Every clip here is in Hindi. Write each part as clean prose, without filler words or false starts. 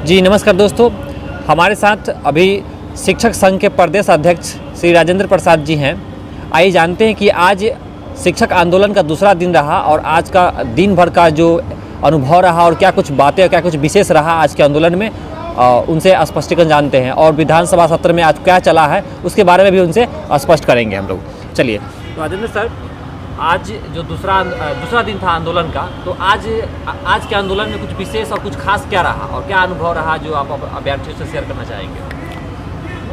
जी नमस्कार दोस्तों, हमारे साथ अभी शिक्षक संघ के प्रदेश अध्यक्ष श्री राजेंद्र प्रसाद जी हैं। आइए जानते हैं कि आज शिक्षक आंदोलन का दूसरा दिन रहा और आज का दिन भर का जो अनुभव रहा और क्या कुछ बातें, क्या कुछ विशेष रहा आज के आंदोलन में, उनसे स्पष्टीकरण जानते हैं। और विधानसभा सत्र में आज क्या चला है उसके बारे में भी उनसे स्पष्ट करेंगे हम लोग। चलिए राजेंद्र सर, आज जो दूसरा दिन था आंदोलन का, तो आज के आंदोलन में कुछ विशेष और कुछ खास क्या रहा और क्या अनुभव रहा जो आप अभ्यर्थियों से शेयर करना चाहेंगे?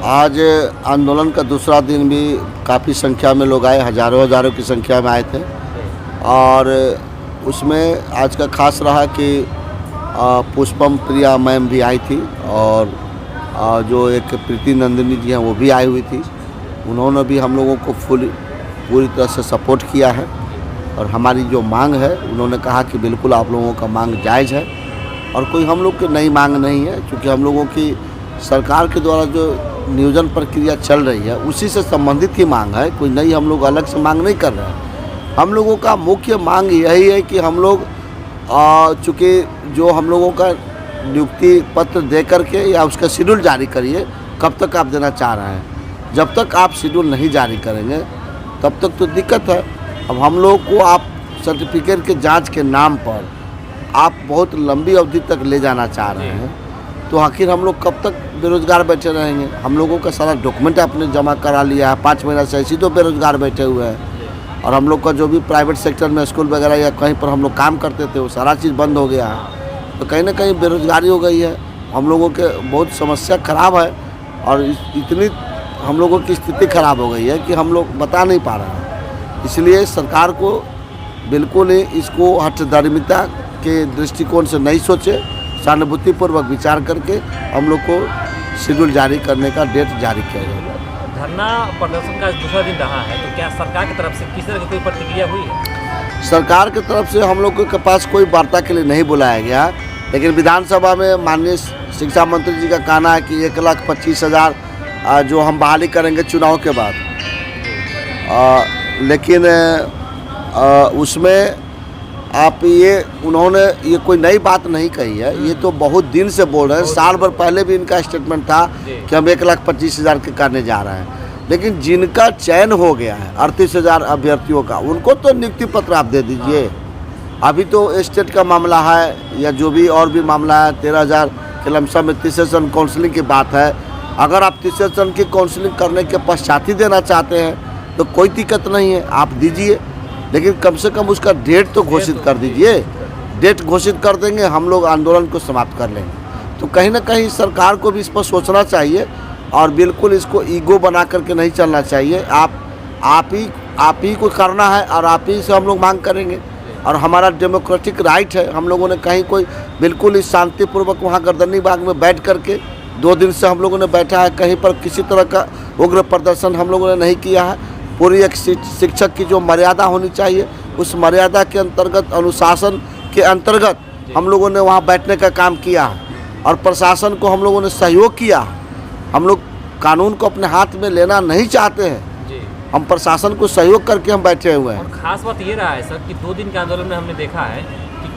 आज आंदोलन का दूसरा दिन भी काफ़ी संख्या में लोग आए, हज़ारों की संख्या में आए थे। और उसमें आज का खास रहा कि पुष्पम प्रिया मैम भी आई थी और जो एक प्रीति नंदिनी जी हैं वो भी आई हुई थी। उन्होंने भी हम लोगों को पूरी तरह से सपोर्ट किया है और हमारी जो मांग है उन्होंने कहा कि बिल्कुल आप लोगों का मांग जायज़ है और कोई हम लोग की नई मांग नहीं है, क्योंकि हम लोगों की सरकार के द्वारा जो नियोजन प्रक्रिया चल रही है उसी से संबंधित ही मांग है। कोई नई हम लोग अलग से मांग नहीं कर रहे हैं। हम लोगों का मुख्य मांग यही है कि हम लोग चूँकि जो हम लोगों का नियुक्ति पत्र दे करके या उसका शेड्यूल जारी करिए, कब तक आप देना चाह रहे हैं? जब तक आप शेड्यूल नहीं जारी करेंगे तब तक तो दिक्कत है। अब हम लोग को आप सर्टिफिकेट के जांच के नाम पर आप बहुत लंबी अवधि तक ले जाना चाह रहे हैं, तो आखिर हम लोग कब तक बेरोज़गार बैठे रहेंगे? हम लोगों का सारा डॉक्यूमेंट आपने जमा करा लिया है, 5 महीना से ऐसे तो बेरोज़गार बैठे हुए हैं। और हम लोग का जो भी प्राइवेट सेक्टर में स्कूल वगैरह या कहीं पर हम लोग काम करते थे वो सारा चीज़ बंद हो गया है, तो कहीं ना कहीं बेरोज़गारी हो गई है। हम लोगों के बहुत समस्या ख़राब है और इतनी हम लोगों की स्थिति ख़राब हो गई है कि हम लोग बता नहीं पा रहे हैं। इसलिए सरकार को बिल्कुल ही इसको हठधर्मिता के दृष्टिकोण से नहीं सोचे, सहानुभूतिपूर्वक विचार करके हम लोग को शेड्यूल जारी करने का डेट जारी किया जाएगा। धरना प्रदर्शन का दूसरा दिन रहा है, तो क्या सरकार की तरफ से किसी तरह की कोई प्रतिक्रिया हुई है? सरकार की तरफ से हम लोग के पास कोई वार्ता के लिए नहीं बुलाया गया, लेकिन विधानसभा में माननीय शिक्षा मंत्री जी का कहना है कि 1,25,000 जो हम बहाली करेंगे चुनाव के बाद। लेकिन उसमें आप उन्होंने ये कोई नई बात नहीं कही है, ये तो बहुत दिन से बोल रहे हैं। साल भर पहले भी इनका स्टेटमेंट था कि हम 1,25,000 के करने जा रहे हैं। लेकिन जिनका चयन हो गया है 38,000 अभ्यर्थियों का, उनको तो नियुक्ति पत्र आप दे दीजिए। अभी तो स्टेट का मामला है या जो भी और भी मामला है, 13,000 के लमसम में तीसरे चरण काउंसलिंग की बात है। अगर आप तीसरे चरण की काउंसलिंग करने के पश्चात ही देना चाहते हैं तो कोई दिक्कत नहीं है, आप दीजिए, लेकिन कम से कम उसका डेट तो घोषित कर दीजिए। डेट घोषित कर देंगे, हम लोग आंदोलन को समाप्त कर लेंगे। तो कहीं ना कहीं सरकार को भी इस पर सोचना चाहिए और बिल्कुल इसको ईगो बना करके नहीं चलना चाहिए। आप ही को करना है और आप ही से हम लोग मांग करेंगे और हमारा डेमोक्रेटिक राइट है। हम लोगों ने कहीं कोई बिल्कुल इस शांतिपूर्वक वहाँ गर्दनी बाग में बैठ करके 2 दिन से हम लोगों ने बैठा है, कहीं पर किसी तरह का उग्र प्रदर्शन हम लोगों ने नहीं किया है। पूरी एक शिक्षक की जो मर्यादा होनी चाहिए उस मर्यादा के अंतर्गत, अनुशासन के अंतर्गत हम लोगों ने वहाँ बैठने का काम किया है और प्रशासन को हम लोगों ने सहयोग किया। हम लोग कानून को अपने हाथ में लेना नहीं चाहते हैं, हम प्रशासन को सहयोग करके हम बैठे हुए हैं। और खास बात ये रहा है सर कि 2 दिन के आंदोलन में हमने देखा है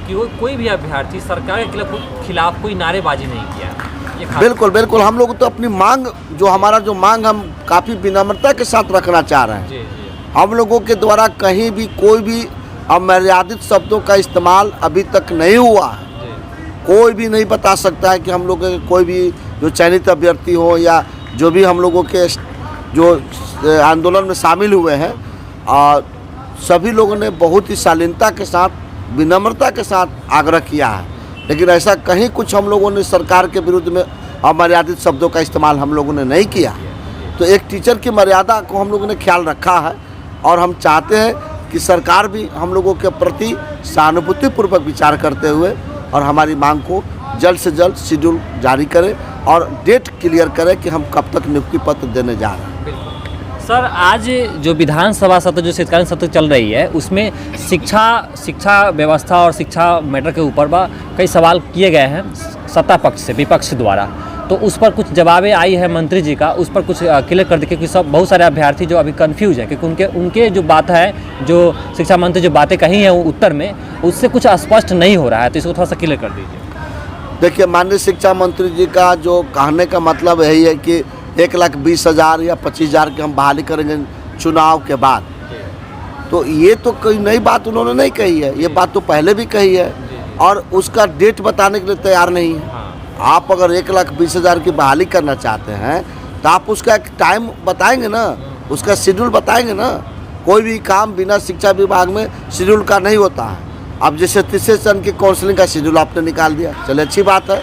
कि कोई भी अभ्यर्थी सरकार के खिलाफ कोई नारेबाजी नहीं किया। बिल्कुल हम लोग तो अपनी मांग, जो हमारा जो मांग हम काफ़ी विनम्रता के साथ रखना चाह रहे हैं। हम लोगों के द्वारा कहीं भी कोई भी अमर्यादित शब्दों का इस्तेमाल अभी तक नहीं हुआ है। कोई भी नहीं बता सकता है कि हम लोग कोई भी जो चयनित अभ्यर्थी हो या जो भी हम लोगों के जो आंदोलन में शामिल हुए हैं, और सभी लोगों ने बहुत ही शालीनता के साथ, विनम्रता के साथ आग्रह किया है। लेकिन ऐसा कहीं कुछ हम लोगों ने सरकार के विरुद्ध में अमर्यादित शब्दों का इस्तेमाल हम लोगों ने नहीं किया। तो एक टीचर की मर्यादा को हम लोगों ने ख्याल रखा है और हम चाहते हैं कि सरकार भी हम लोगों के प्रति सहानुभूतिपूर्वक विचार करते हुए और हमारी मांग को जल्द से जल्द शेड्यूल जारी करे और डेट क्लियर करे कि हम कब तक नियुक्ति पत्र देने जा रहे हैं। सर, आज जो विधानसभा सत्र, जो शीतकालीन सत्र चल रही है, उसमें शिक्षा व्यवस्था और शिक्षा मैटर के ऊपर कई सवाल किए गए हैं सत्ता पक्ष से, विपक्ष द्वारा। तो उस पर कुछ जवाबें आई है मंत्री जी का, उस पर कुछ क्लियर कर दे, क्योंकि सब बहुत सारे अभ्यर्थी जो अभी कंफ्यूज है, क्योंकि उनके जो बात है, जो शिक्षा मंत्री जो बातें कही हैं वो उत्तर में, उससे कुछ स्पष्ट नहीं हो रहा है, तो इसको थोड़ा सा क्लियर कर दीजिए। देखिए, माननीय शिक्षा मंत्री जी का जो कहने का मतलब यही है कि 1,20,000 या 25,000 की हम बहाली करेंगे चुनाव के बाद। तो ये तो कोई नई बात उन्होंने नहीं कही है, ये बात तो पहले भी कही है और उसका डेट बताने के लिए तैयार नहीं है। आप अगर 1,20,000 की बहाली करना चाहते हैं तो आप उसका एक टाइम बताएंगे ना, उसका शेड्यूल बताएंगे ना। कोई भी काम बिना शिक्षा विभाग में शेड्यूल का नहीं होता है। अब जैसे तीसरे चरण की काउंसलिंग का शेड्यूल आपने निकाल दिया, चले अच्छी बात है,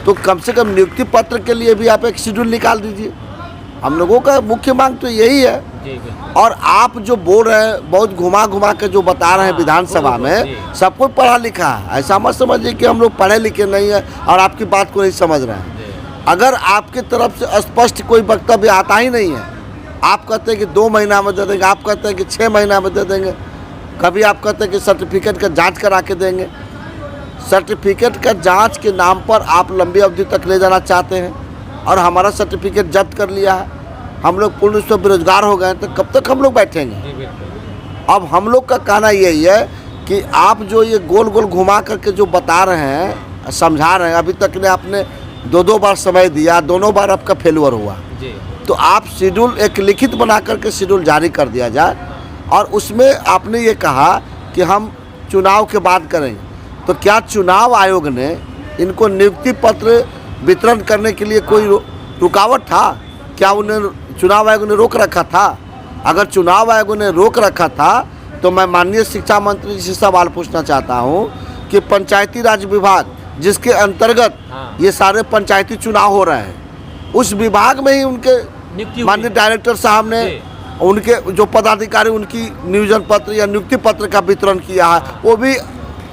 तो कम से कम नियुक्ति पत्र के लिए भी आप एक शेड्यूल निकाल दीजिए। हम लोगों का मुख्य मांग तो यही है। और आप जो बोल रहे हैं, बहुत घुमा घुमा के जो बता रहे हैं विधानसभा में, सब कोई पढ़ा लिखा है, ऐसा मत समझिए कि हम लोग पढ़े लिखे नहीं है और आपकी बात को नहीं समझ रहे हैं। अगर आपकी तरफ से स्पष्ट कोई वक्तव्य आता ही नहीं है, आप कहते हैं कि 2 महीना में दे देंगे, आप कहते हैं कि 6 महीना में दे देंगे, कभी आप कहते हैं कि सर्टिफिकेट का जांच करा के देंगे। सर्टिफिकेट का जांच के नाम पर आप लंबी अवधि तक ले जाना चाहते हैं और हमारा सर्टिफिकेट जब्त कर लिया है, हम लोग पूर्ण रूप से बेरोजगार हो गए, तो कब तक हम लोग बैठेंगे। अब हम लोग का कहना यही है कि आप जो ये गोल गोल घुमा करके जो बता रहे हैं, समझा रहे हैं, अभी तक ने आपने 2 बार समय दिया, दोनों बार आपका फेलुअर हुआ। तो आप शेड्यूल एक लिखित बना करके शेड्यूल जारी कर दिया जाए और उसमें आपने ये कहा कि हम चुनाव के बाद करेंगे। तो क्या चुनाव आयोग ने इनको नियुक्ति पत्र वितरण करने के लिए कोई रुकावट था? क्या उन्हें चुनाव आयोग ने रोक रखा था? अगर चुनाव आयोग ने रोक रखा था तो मैं माननीय शिक्षा मंत्री जी से सवाल पूछना चाहता हूं कि पंचायती राज विभाग जिसके अंतर्गत ये सारे पंचायती चुनाव हो रहे हैं, उस विभाग में ही उनके माननीय डायरेक्टर साहब ने उनके जो पदाधिकारी उनकी नियोजन पत्र या नियुक्ति पत्र का वितरण किया है, वो भी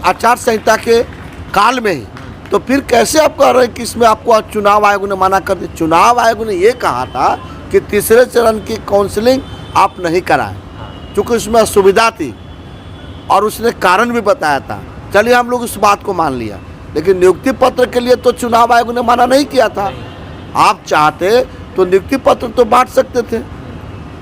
आचार संहिता के काल में ही। तो फिर कैसे आप कह रहे हैं कि इसमें आपको चुनाव आयोग ने मना कर दिया? चुनाव आयोग ने ये कहा था कि तीसरे चरण की काउंसलिंग आप नहीं कराएं, क्योंकि उसमें असुविधा थी और उसने कारण भी बताया था। चलिए, हम लोग उस बात को मान लिया, लेकिन नियुक्ति पत्र के लिए तो चुनाव आयोग ने मना नहीं किया था। आप चाहते तो नियुक्ति पत्र तो बांट सकते थे।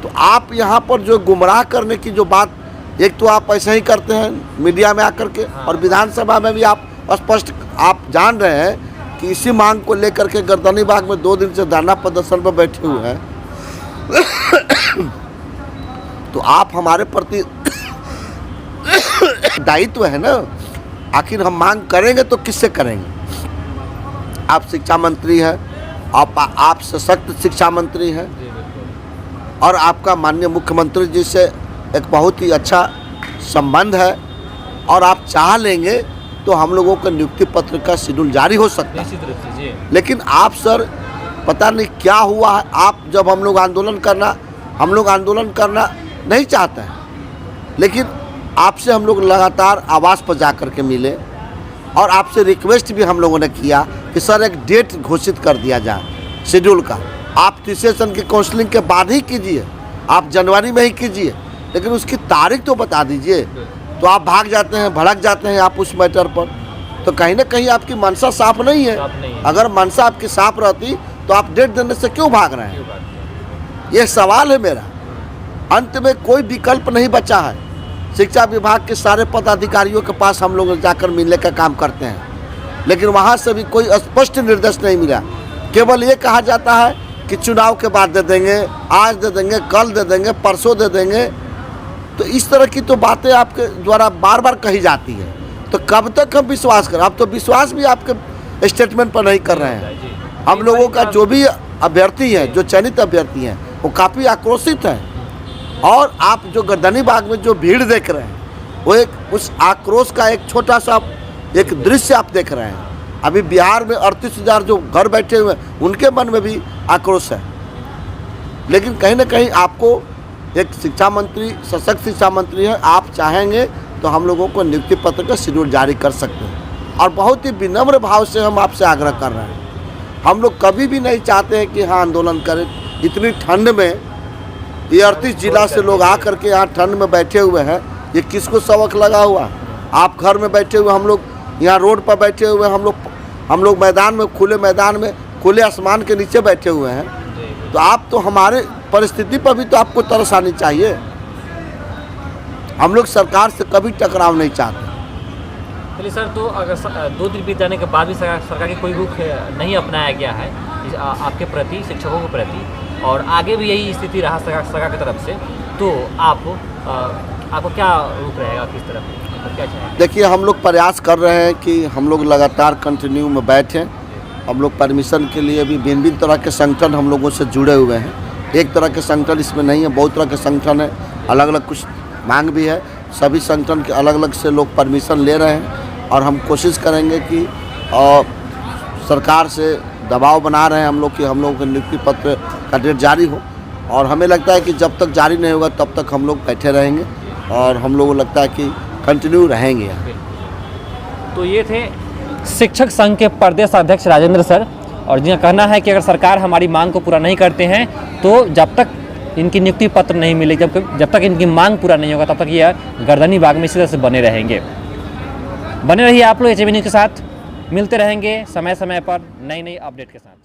तो आप यहाँ पर जो गुमराह करने की जो बात, एक तो आप ऐसे ही करते हैं मीडिया में आकर के, और विधानसभा में भी आप स्पष्ट आप जान रहे हैं कि इसी मांग को लेकर के गर्दनी बाग में 2 दिन से धरना प्रदर्शन पर बैठे हुए हैं। तो आप हमारे प्रति दायित्व है ना, आखिर हम मांग करेंगे तो किससे करेंगे? आप शिक्षा मंत्री हैं, आप सशक्त शिक्षा मंत्री हैं और आपका माननीय मुख्यमंत्री जी से एक बहुत ही अच्छा संबंध है और आप चाह लेंगे तो हम लोगों का नियुक्ति पत्र का शेड्यूल जारी हो सकता है। लेकिन आप सर, पता नहीं क्या हुआ है, आप जब हम लोग आंदोलन करना नहीं चाहते हैं, लेकिन आपसे हम लोग लगातार आवास पर जा कर के मिले और आपसे रिक्वेस्ट भी हम लोगों ने किया कि सर एक डेट घोषित कर दिया जाए शेड्यूल का। आप तीसरे चरण की काउंसलिंग के बाद ही कीजिए, आप जनवरी में ही कीजिए, लेकिन उसकी तारीख तो बता दीजिए। तो आप भाग जाते हैं, भड़क जाते हैं आप उस मैटर पर। तो कहीं ना कहीं आपकी मनसा साफ नहीं है। अगर मनसा आपकी साफ रहती तो आप डेट देने से क्यों भाग रहे हैं? ये सवाल है मेरा। अंत में कोई विकल्प नहीं बचा है। शिक्षा विभाग के सारे पदाधिकारियों के पास हम लोग जाकर मिलने का काम करते हैं, लेकिन वहाँ से भी कोई स्पष्ट निर्देश नहीं मिला। केवल ये कहा जाता है कि चुनाव के बाद दे देंगे, आज दे देंगे, कल दे देंगे, परसों दे देंगे। तो इस तरह की तो बातें आपके द्वारा बार बार कही जाती है। तो कब तक हम विश्वास करें? आप तो विश्वास भी आपके स्टेटमेंट पर नहीं कर रहे हैं। हम लोगों का जो भी अभ्यर्थी है, जो चयनित अभ्यर्थी हैं, वो काफ़ी आक्रोशित हैं। और आप जो गर्दनी बाग में जो भीड़ देख रहे हैं, वो एक उस आक्रोश का एक छोटा सा एक दृश्य आप देख रहे हैं। अभी बिहार में 38,000 जो घर बैठे हुए हैं, उनके मन में भी आक्रोश है। लेकिन कहीं ना कहीं आपको एक शिक्षा मंत्री, सशक्त शिक्षा मंत्री है, आप चाहेंगे तो हम लोगों को नियुक्ति पत्र का शेड्यूल जारी कर सकते हैं। और बहुत ही विनम्र भाव से हम आपसे आग्रह कर रहे हैं। हम लोग कभी भी नहीं चाहते हैं कि हाँ आंदोलन करें। इतनी ठंड में ये 38 जिला से लोग आ करके यहाँ ठंड में बैठे हुए हैं, ये किसको सबक लगा हुआ? आप घर में बैठे हुए, हम लोग यहाँ रोड पर बैठे हुए, हम लोग मैदान में, खुले मैदान में खुले आसमान के नीचे बैठे हुए हैं, तो आप तो हमारे परिस्थिति पर भी तो आपको तरस आनी चाहिए। हम लोग सरकार से कभी टकराव नहीं चाहते। चलिए सर, तो अगर 2 दिन बीत जाने के बाद भी सरकार की कोई रुख नहीं अपनाया गया है आपके प्रति, शिक्षकों के प्रति, और आगे भी यही स्थिति रहा सरकार की तरफ से, तो आपको क्या रुख रहेगा, किस तरफ, मतलब क्या चाहेंगे? देखिए, हम लोग प्रयास कर रहे हैं कि हम लोग लगातार कंटिन्यू में बैठें। हम लोग परमिशन के लिए भी भिन्न भिन्न तरह के संगठन हम लोगों से जुड़े हुए हैं। एक तरह के संगठन इसमें नहीं है, बहुत तरह के संगठन है, अलग अलग कुछ मांग भी है। सभी संगठन के अलग अलग से लोग परमिशन ले रहे हैं और हम कोशिश करेंगे कि सरकार से दबाव बना रहे हैं हम लोग कि हम लोगों के नियुक्ति पत्र का डेट जारी हो, और हमें लगता है कि जब तक जारी नहीं होगा तब तक हम लोग बैठे रहेंगे और हम लोगों को लगता है कि कंटिन्यू रहेंगे यहाँ। तो ये थे शिक्षक संघ के प्रदेश अध्यक्ष राजेंद्र सर, और जिनका कहना है कि अगर सरकार हमारी मांग को पूरा नहीं करते हैं तो जब तक इनकी नियुक्ति पत्र नहीं मिले, जब तक इनकी मांग पूरा नहीं होगा, तब तक यह गर्दनी बाग में इसी तरह से बने रहेंगे। बने रहिए आप लोग एचएबी न्यूज़ के साथ, मिलते रहेंगे समय समय पर नई नई अपडेट के साथ।